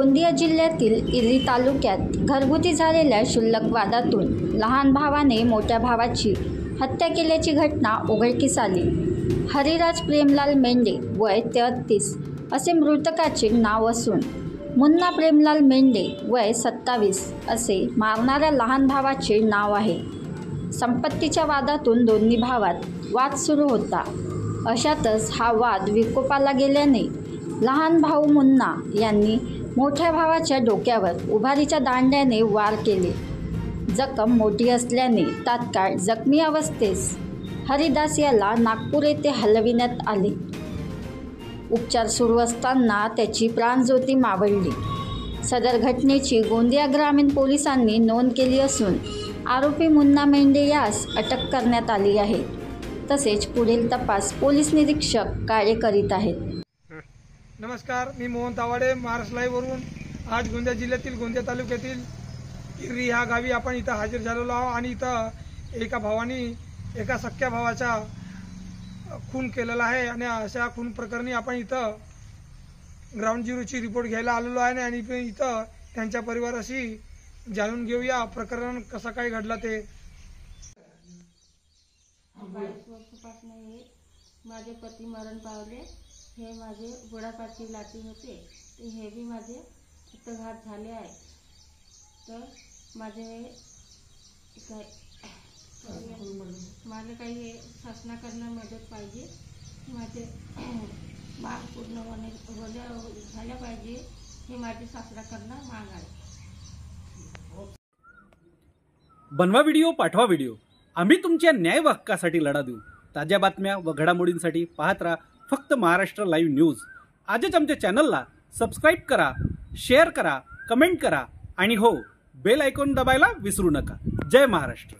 गोंदिया जिल्ह्यातील इर्री तालुक्यात घरगुती झालेल्या क्षुल्लक वादातून लहान भावाने मोठ्या भावाची हत्या केल्याची घटना उघडकीस आली। हरिराज प्रेमलाल मेंढे वय 33 असे मृतकाचे नाव असून मुन्ना प्रेमलाल मेंढे वय 27 असे मारणाऱ्या लहान भावाचे नाव आहे। संपत्तीच्या वादातून दोन्ही भावात वाद सुरू होता। अशातच हा वाद विकोपाला गेल्याने लहान भाऊ मुन्ना यांनी मोठ्या भावाच्या डोक्यावर उभारीच्या दांड्याने वार केले। जखम मोठी असल्याने तात्काळ जखमी अवस्थेस हरिदास याला नागपूर येथे हलविण्यात आले। उपचार सुरू असताना त्याची प्राणज्योती मावळली। सदर घटनेची गोंदिया ग्रामीण पोलिसांनी नोंद केली असून आरोपी मुन्ना मेंढे यास अटक करण्यात आली आहे। तसेच पुढील तपास पोलीस निरीक्षक काळे करीत आहेत। नमस्कार, मी मोहन तावाडे, महाराष्ट्र लाईव्ह वरून आज गोंदिया जिल्ह्यातील गोंदिया तालुक्यातील इर्री ह्या गावी आपण इथं हजर झालेलो आहोत आणि इथं एका भावाने एका सख्या भावाचा खून केलेला आहे आणि अशा खून प्रकरणी आपण इथं ग्राउंड झिरोची रिपोर्ट घ्यायला आलेलो आहे आणि इथं त्यांच्या परिवाराशी जाणून घेऊया प्रकरण कसं काय घडलं ते। 22 वर्षापासून माझे पती मरण पावले। हे माझे बुडापाची लाटी होते, ते हे बी माझे अपघात झाले आहे। तर माझे मला काही शासनाकडनं मदत पाहिजे। माझे माग पूर्ण झाल्या पाहिजे, हे माझे शासनाकडनं माग आहे। बनवा व्हिडिओ, पाठवा व्हिडिओ, आम्ही तुमच्या न्याय व हक्कासाठी लढा देऊ। ताज्या बातम्या व घडामोडींसाठी पाहत राहा फक्त महाराष्ट्र लाईव्ह न्यूज। आजच आमच्या चॅनलला सबस्क्राईब करा, शेअर करा, कमेंट करा आणि हो, बेल आयकॉन दाबायला विसरू नका। जय महाराष्ट्र।